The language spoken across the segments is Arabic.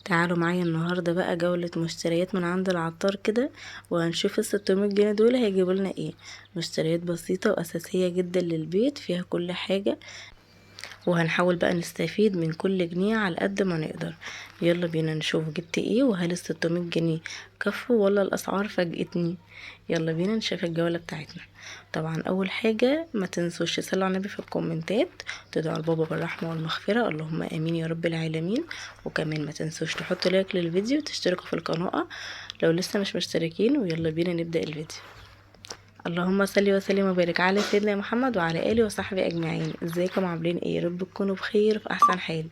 تعالوا معايا النهارده بقى جولة مشتريات من عند العطار كده، وهنشوف ال600 جنيه دول هيجيبوا لنا ايه. مشتريات بسيطة واساسية جدا للبيت، فيها كل حاجة، وهنحاول بقى نستفيد من كل جنيه على قد ما نقدر. يلا بينا نشوف جبت ايه، وهل ال600 جنيه كفوا ولا الاسعار فاجئتني. يلا بينا نشوف الجولة بتاعتنا. طبعا اول حاجة ما تنسوش تصلوا على النبي في الكومنتات، تدعوا البابا بالرحمة والمغفرة، اللهم امين يا رب العالمين. وكمان ما تنسوش تحطوا لايك للفيديو وتشتركوا في القناة لو لسه مش مشتركين. ويلا بينا نبدأ الفيديو. اللهم صل وسلم وبارك على سيدنا محمد وعلى اله وصحبه اجمعين. ازيكم عاملين ايه؟ يا رب تكونوا بخير في احسن حال.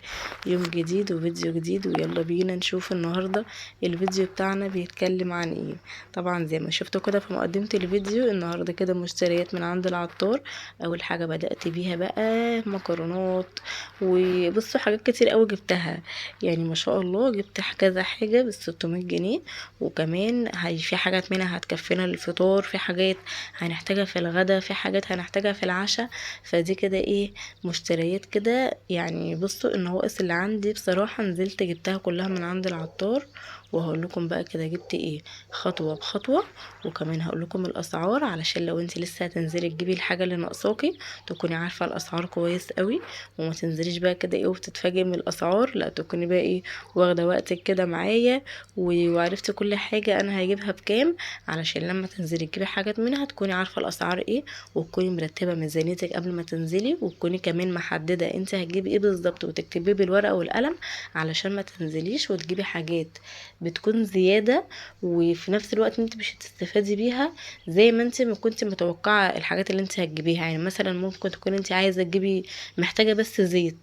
يوم جديد وفيديو جديد، ويلا بينا نشوف النهارده الفيديو بتاعنا بيتكلم عن ايه. طبعا زي ما شفتوا كده في مقدمه الفيديو، النهارده كده مشتريات من عند العطار. اول حاجه بدات بيها بقى مكرونات، وبصوا حاجات كتير قوي جبتها، يعني ما شاء الله جبت كذا حاجه ب600 جنيه. وكمان هي في حاجات منها هتكفينا للفطار، في حاجات هنحتاجها في الغدا، في حاجات هنحتاجها في العشاء. فدي كده ايه، مشتريات كده يعني. بصوا النواقص اللي عندي بصراحة نزلت جبتها كلها من عند العطار، وهقول لكم بقى كده جبت ايه خطوة بخطوة. وكمان هقول لكم الاسعار، علشان لو انت لسه هتنزلي تجيبي الحاجة اللي ناقصاكي تكوني عارفة الاسعار كويس قوي، وما تنزليش بقى كده ايه وتتفاجئي من الاسعار. لا، تكوني بقى ايه واخدة وقتك كده معايا، وعرفتي كل حاجة انا هجيبها بكام، علشان لما تنزلي تجيبي حاجات منها تكوني عارفه الاسعار ايه، وتكوني مرتبه ميزانيتك قبل ما تنزلي، وتكوني كمان محدده انت هتجيبي ايه بالظبط، وتكتبيه بالورقه والقلم، علشان ما تنزليش وتجيبي حاجات بتكون زياده، وفي نفس الوقت انت مش هتستفادي بيها زي ما انت ما كنت متوقعه الحاجات اللي انت هتجيبيها. يعني مثلا ممكن تكون انت عايزه تجيبي، محتاجه بس زيت،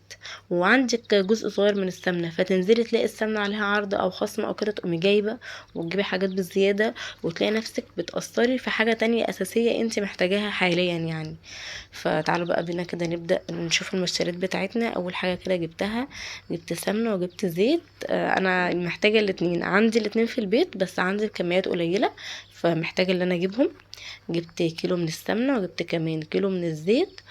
وعندك جزء صغير من السمنه، فتنزلي تلاقي السمنه عليها عرض او خصم او كده، تقومي جايبه وتجيبي حاجات بالزياده، وتلاقي نفسك بتأثري في حاجة تانية أساسية انت محتاجاها حاليا يعني. فتعالوا بقى بينا كده نبدأ نشوف المشتريات بتاعتنا. أول حاجة كده جبتها، جبت سمنة وجبت زيت. أنا محتاجة الاتنين، عندي الاتنين في البيت بس عندي بكميات قليلة، فمحتاجة اللي أنا أجيبهم. جبت كيلو من السمنة، وجبت كمان كيلو من الزيت،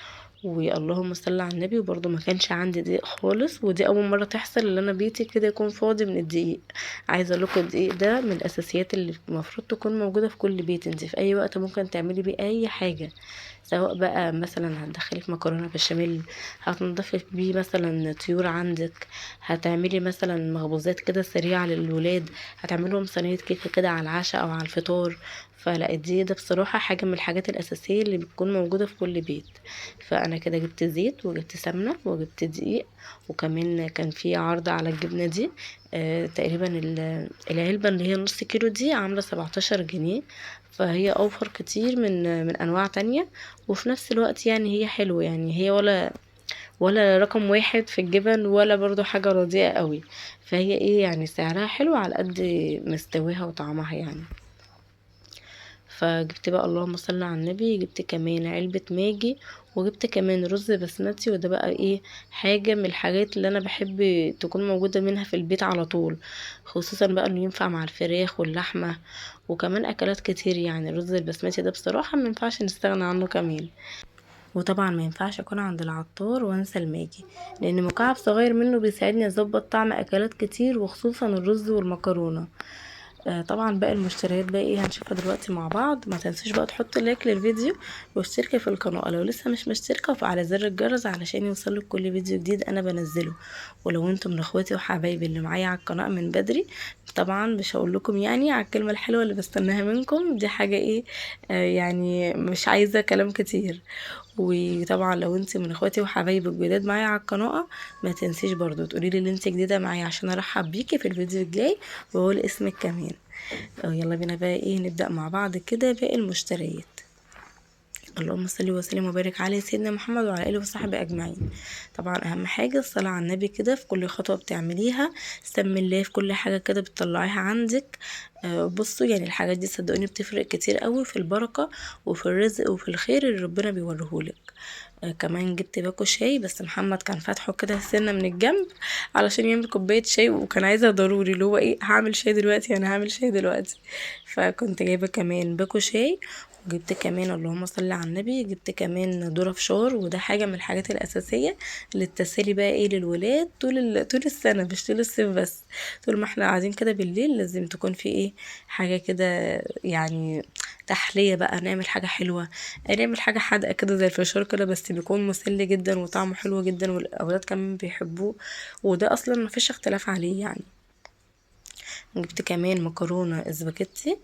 واللهم صل على النبي. وبرضه ما كانش عندي دقيق خالص، ودي اول مره تحصل ان انا بيتي كده يكون فاضي من الدقيق. عايزه اقول لكم الدقيق ده من الاساسيات اللي المفروض تكون موجوده في كل بيت، انت في اي وقت ممكن تعملي بيه اي حاجه، سواء بقى مثلا هتدخلي في مكرونه بشاميل، هتنضفي بيه مثلا طيور عندك، هتعملي مثلا مخبوزات كده سريعه للولاد، هتعملهم صينيه كيكه كده على العشاء او على الفطار. فلا، دي ده بصراحه حاجه من الحاجات الاساسيه اللي بتكون موجوده في كل بيت. فانا كده جبت زيت وجبت سمنه وجبت دقيق، وكمان كان في عرض على الجبنه دي. تقريبا العلبه اللي هي نص كيلو دي عامله 17 جنيه، فهي اوفر كتير من انواع تانية. وفي نفس الوقت يعني هي حلوه، يعني هي ولا رقم واحد في الجبن، ولا برضو حاجه رديئه قوي. فهي ايه يعني سعرها حلو على قد مستواها وطعمها يعني. فجبت بقى اللهم صل على النبي، جبت كمان علبة ماجي، وجبت كمان رز بسمتي. وده بقى ايه، حاجة من الحاجات اللي انا بحب تكون موجودة منها في البيت على طول، خصوصا بقى انه ينفع مع الفراخ واللحمة وكمان اكلات كتير. يعني الرز البسمتي ده بصراحة ما ينفعش نستغنى عنه كمان. وطبعا ما ينفعش اكون عند العطار وانسى الماجي، لان مكعب صغير منه بيساعدني اظبط طعم اكلات كتير، وخصوصا الرز والمكرونة. طبعا باقي المشتريات بقى ايه هنشوفها دلوقتي مع بعض. ما تنسوش بقى تحطوا لايك للفيديو واشتركي في القناه لو لسه مش مشتركه، وفعلى زر الجرس علشان يوصلك كل فيديو جديد انا بنزله. ولو انتم من اخواتي وحبايبي اللي معايا على القناه من بدري، طبعا مش هقول لكم يعني على الكلمه الحلوه اللي بستناها منكم، دي حاجه ايه، يعني مش عايزه كلام كتير. وطبعا لو انت من اخواتي وحبايبي الجداد معايا على القناه، ما تنسيش برضو تقولي لي ان انت جديده معايا عشان ارحب بيكي في الفيديو الجاي واقول اسمك كمان. يلا بينا بقى ايه نبدأ مع بعض كده باقي المشتريات. اللهم صل وسلم وبارك على سيدنا محمد وعلى اله وصحبه اجمعين. طبعا اهم حاجه الصلاه على النبي كده في كل خطوه بتعمليها، سمي الله في كل حاجه كده بتطلعيها عندك. بصوا يعني الحاجات دي صدقوني بتفرق كتير قوي في البركه وفي الرزق وفي الخير اللي ربنا بيوريهولك. كمان جبت باكو شاي، بس محمد كان فاتحه كده سنه من الجنب علشان يعمل كوبايه شاي، وكان عايزها ضروري اللي هو ايه هعمل شاي دلوقتي، انا هعمل شاي دلوقتي. فكنت جايبه كمان باكو شاي، وجبت كمان اللهم صل على النبي، جبت كمان ذرة فشار، وده حاجة من الحاجات الأساسية للتسالي بقى ايه للولاد طول السنة، مش طول الصيف بس. طول ما احنا قاعدين كده بالليل لازم تكون في ايه حاجة كده يعني تحلية بقى، نعمل حاجة حلوة، نعمل حاجة حادقة كده زي الفشار كده، بس بيكون مسلي جدا وطعمه حلو جدا والأولاد كمان بيحبوه، وده أصلا مفيش اختلاف عليه يعني. جبت كمان مكرونة اسباجيتي،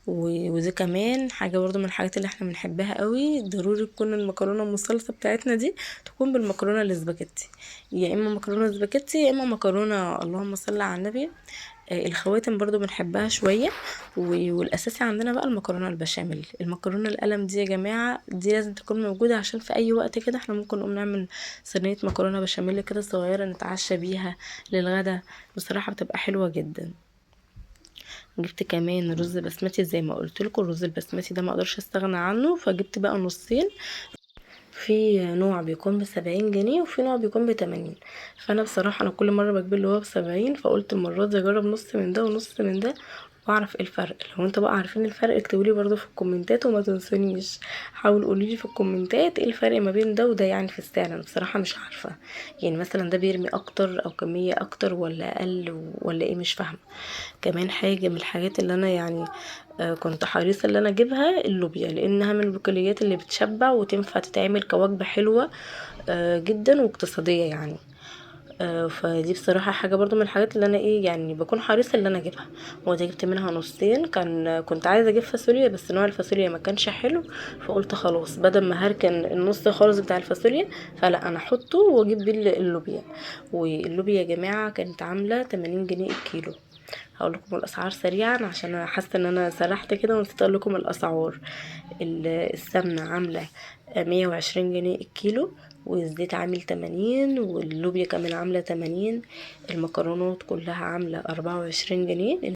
ودي كمان حاجة برضو من الحاجات اللي احنا بنحبها قوي، ضروري تكون المكرونة المصلصة بتاعتنا دي تكون بالمكرونة الاسباجيتي، يا اما مكرونة اسباجيتي يا اما مكرونة اللهم صل على النبي. الخواتم برضو بنحبها شوية، والاساسي عندنا بقى المكرونة البشاميل. المكرونة القلم دي يا جماعة دي لازم تكون موجودة، عشان في اي وقت كده احنا ممكن نقوم نعمل صينية مكرونة بشاميل كده صغيرة نتعشى بيها للغدا، بصراحة بتبقى حلوة جدا. جبت كمان رز بسمتي، زي ما قلت لكم الرز البسمتي ده ما اقدرش استغنى عنه، فجبت بقى نصين، في نوع بيكون ب70 جنيه وفي نوع بيكون ب80. فانا بصراحه انا كل مره بجيب اللي هو ب70، فقلت المره دي اجرب نص من ده ونص من ده واعرف ايه الفرق. لو انتوا بقى عارفين الفرق اكتبولي برضو في الكومنتات، وما تنسونيش حاولوا قولولي في الكومنتات ايه الفرق ما بين ده وده يعني في السعر. انا بصراحه مش عارفه يعني مثلا ده بيرمي اكتر او كميه اكتر ولا اقل ولا ايه، مش فاهمه. كمان حاجه من الحاجات اللي انا يعني كنت حريصة ان انا اجيبها اللوبيا، لانها من البقوليات اللي بتشبع وتنفع تتعمل كوجبة حلوة جدا واقتصادية يعني. فدي بصراحة حاجة برضو من الحاجات اللي انا ايه يعني بكون حريصة ان انا اجيبها. ودي جبت منها نصين، كنت عايزة اجيب فاصوليا بس نوع الفاصوليا ما كانش حلو، فقلت خلاص بدل ما هركن النص خالص بتاع الفاصوليا فلا انا احطه واجيب بيه اللوبيا. واللوبيا يا جماعة كانت عاملة 80 جنيه الكيلو. هقول لكم الاسعار سريعا عشان انا حاسه ان انا سرحت كده ونسيت اقول لكم الاسعار. السمنه عامله 120 جنيه الكيلو، والزيت عامل 80، واللوبيا كمان عامله 80. المكرونات كلها عامله 24 جنيه،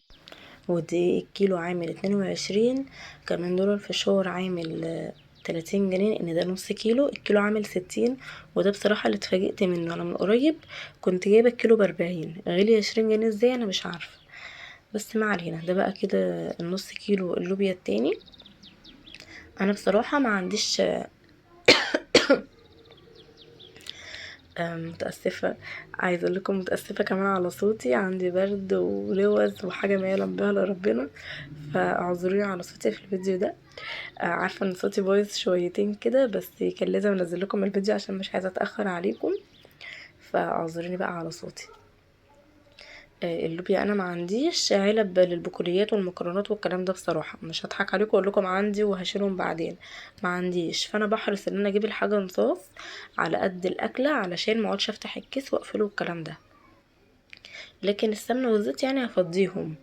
ودي الكيلو عامل 22. كمان دول الفشار عامل 30 جنيه، لان ده نص كيلو، الكيلو عامل 60. وده بصراحة اللي اتفاجئت منه، انا من قريب كنت جايبة الكيلو ب40، غلي 20 جنيه ازاي انا مش عارفة. بس ما علينا، ده بقى كده النص كيلو اللوبيا التاني. انا بصراحة ما عنديش متأسفة، عايزة اقول لكم متأسفة كمان على صوتي، عندي برد ولوز وحاجة ما يعلم بها الا ربنا، فاعذروني على صوتي في الفيديو ده. عارفة ان صوتي بايظ شويتين كده، بس كان لازم انزل لكم الفيديو عشان مش عايزة اتأخر عليكم، فاعذروني بقى على صوتي. اللوبيا انا ما عنديش علب للبقوليات والمكرونات والكلام ده، بصراحه مش هضحك عليكم واقول لكم عندي وهشيلهم بعدين، ما عنديش. فانا بحرص ان انا اجيب الحاجه نصاص على قد الاكله، علشان ما اقعدش افتح الكيس واقفله والكلام ده. لكن السمنه والزيت يعني هفضيهم.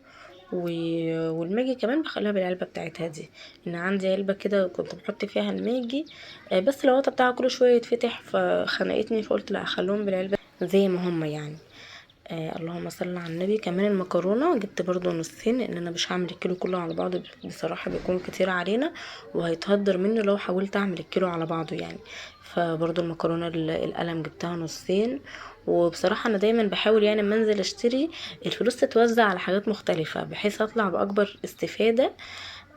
والماجي كمان بخليها بالعلبه بتاعتها دي، ان عندي علبه كده كنت بحط فيها الماجي، بس الغطا بتاعها كل شويه يتفتح فخنقتني، فقلت لا اخليهم بالعلبه زي ما هما يعني. اللهم صل على النبي. كمان المكرونه جبت برضو نصين، لان انا مش هعمل الكيلو كله على بعضه، بصراحه بيكون كتير علينا وهيتهدر منه لو حاولت اعمل الكيلو على بعضه يعني. فبرضو المكرونه القلم جبتها نصين. وبصراحه انا دايما بحاول يعني اما انزل اشتري الفلوس تتوزع على حاجات مختلفه بحيث اطلع باكبر استفاده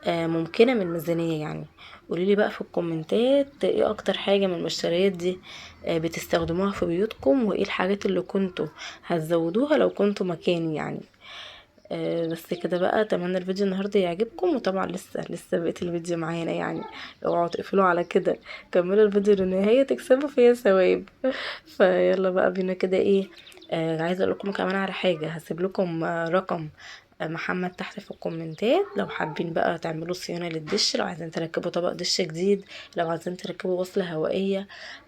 ممكنة من الميزانية يعني. قوليلي بقى في الكومنتات ايه اكتر حاجة من المشتريات دي بتستخدموها في بيوتكم، وايه الحاجات اللي كنتوا هتزودوها لو كنتوا مكاني يعني. بس كده بقى، اتمنى الفيديو النهارده يعجبكم، وطبعا لسه بقيت الفيديو معانا يعني، اوعوا تقفلوا على كده، كملوا الفيديو للنهايه تكسبوا فيها ثواب. فيلا بقى بينا كده ايه. عايزه اقول لكم كمان على حاجه، هسيب لكم رقم محمد تحت في الكومنتات، لو حابين بقى تعملوا صيانه للدش، لو عايزين تركبوا طبق دش جديد، لو عايزين تركبوا وصله هوائيه،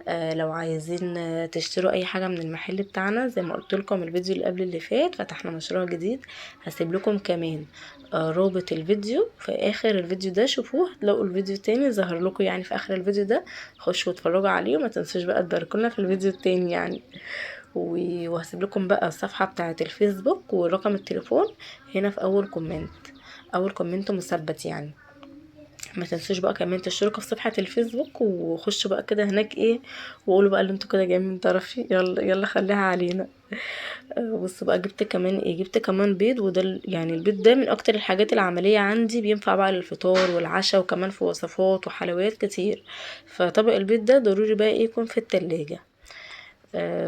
لو عايزين تشتروا اي حاجه من المحل بتاعنا. زي ما قلت لكم الفيديو اللي قبل اللي فات فتحنا مشروع جديد، هسيب لكم كمان رابط الفيديو في اخر الفيديو ده، شوفوه هتلاقوا الفيديو التاني ظهر لكم يعني في اخر الفيديو ده، خشوا اتفرجوا عليه وما تنسوش بقى تباركونا في الفيديو التاني يعني. وهسيب لكم بقى الصفحه بتاعه الفيسبوك ورقم التليفون هنا في اول كومنت، اول كومنت مثبت يعني. ما تنسوش بقى كمان تشتركوا في صفحة الفيسبوك، وخشوا بقى كده هناك ايه، وقولوا بقى اللي انتوا كده جايين من طرفي، يلا يلا خليها علينا. بصوا بقى جبت كمان ايه، جبت كمان بيض، وده يعني البيض ده من اكتر الحاجات العملية عندي، بينفع بقى للفطار والعشاء وكمان في وصفات وحلويات كتير. فطبق البيض ده ضروري بقى ايه يكون في التلاجة.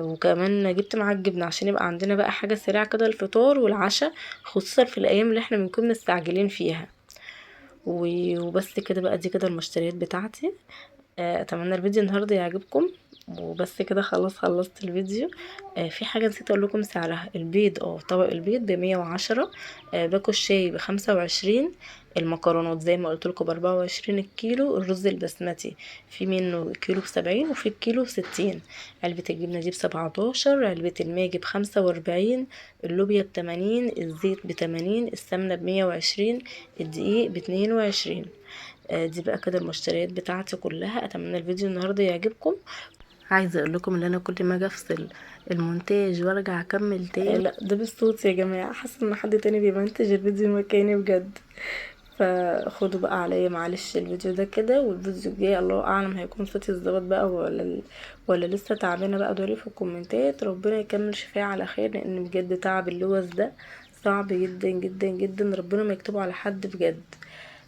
وكمان جبت معاه الجبنة عشان يبقى عندنا بقى حاجة سريعة كده الفطار والعشاء، خصوصا في الايام اللي احنا بنكون مستعجلين فيها. وبس كده بقى، دي كده المشتريات بتاعتي. اتمنى الفيديو النهارده يعجبكم. وبس كده خلاص خلصت الفيديو. في حاجه نسيت اقول لكم سعرها، البيض طبق البيض ب110، باكو الشاي ب25، المكرونات زي ما قلت لكم ب24 الكيلو، الرز البسمتي في منه كيلو ب70 وفي الكيلو ب60، علبه الجبنه دي ب17، علبه الماجي ب45، اللوبيا ب80، الزيت ب80، السمنه ب120، الدقيق ب22. دي بقى كده المشتريات بتاعتي كلها. اتمنى الفيديو النهارده يعجبكم. عايزه اقول لكم ان انا كل ما اجي افصل المونتاج وارجع اكمل تاني، لا ده بالصوت يا جماعه، حاسه ان حد تاني بيمنتج الفيديو مكاني بجد. فخدوا بقى عليا معلش الفيديو ده كده، والفيديو الجاي الله اعلم هيكون صوتي الظبط بقى ولا لسه تعبانه بقى. دوري في الكومنتات، ربنا يكمل شفايا على خير، لان بجد تعب اللوز ده صعب جدا جدا جدا، ربنا ما يكتبه على حد بجد،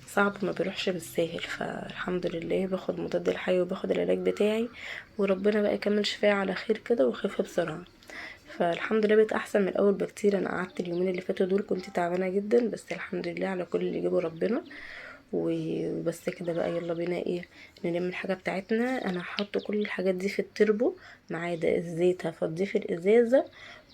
صعب ما بيروحش بالساهل. فالحمد لله باخد مضاد الحيوي وباخد العلاج بتاعي، وربنا بقى يكمل شفايا على خير كده واخف بسرعه. فالحمد لله بقيت احسن من الاول بكتير. انا قعدت اليومين اللي فاتوا دول كنت تعبانه جدا، بس الحمد لله على كل اللي جابه ربنا. وبس كده بقى، يلا بينا ايه نلم الحاجه بتاعتنا. انا هحط كل الحاجات دي في التربو، ما عدا الزيت هفضيه في الازازه،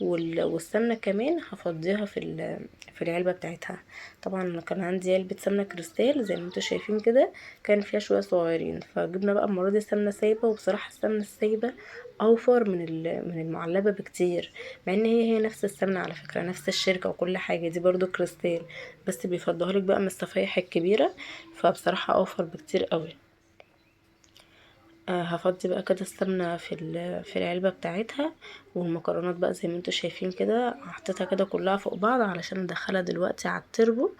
والسمنه كمان هفضيها في العلبه بتاعتها. طبعا أنا كان عندي علبه سمنه كريستال زي ما انتوا شايفين كده، كان فيها شويه صغيرين، فجبنا بقى المره دي سمنه سايبه. وبصراحه السمنه السايبه اوفر من المعلبه بكتير، مع ان هي نفس السمنه على فكره، نفس الشركه وكل حاجه، دي برضو كريستال، بس بيفضوها لك بقى من الصفايح الكبيره، فبصراحه اوفر بكتير قوي. هفضي بقى كده السمنه في العلبه بتاعتها، والمكرونات بقى زي ما انتوا شايفين كده حطيتها كده كلها فوق بعض علشان ادخلها دلوقتي على التربو.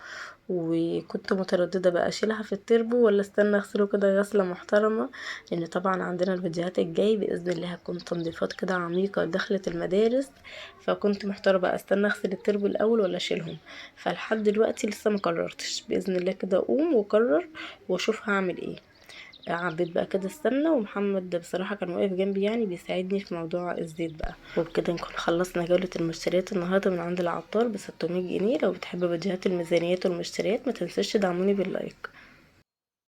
وكنت متردده بقى اشيلها في التربو ولا استنى اغسله كده غسله محترمه، لان طبعا عندنا الفيديوهات الجاي باذن الله هتكون تنظيفات كده عميقه دخلت المدارس، فكنت محتاره بقى استنى اغسل التربو الاول ولا اشيلهم. فلحد دلوقتي لسه مقررتش، باذن الله كده اقوم واقرر واشوف هعمل ايه. عبيت بقى كده السمنه، ومحمد ده بصراحه كان واقف جنبي يعني بيساعدني في موضوع الزيت بقى. وبكده نكون خلصنا جوله المشتريات النهارده من عند العطار ب600 جنيه. لو بتحبوا فيديوهات الميزانيات والمشتريات ما تنسوش تدعموني باللايك.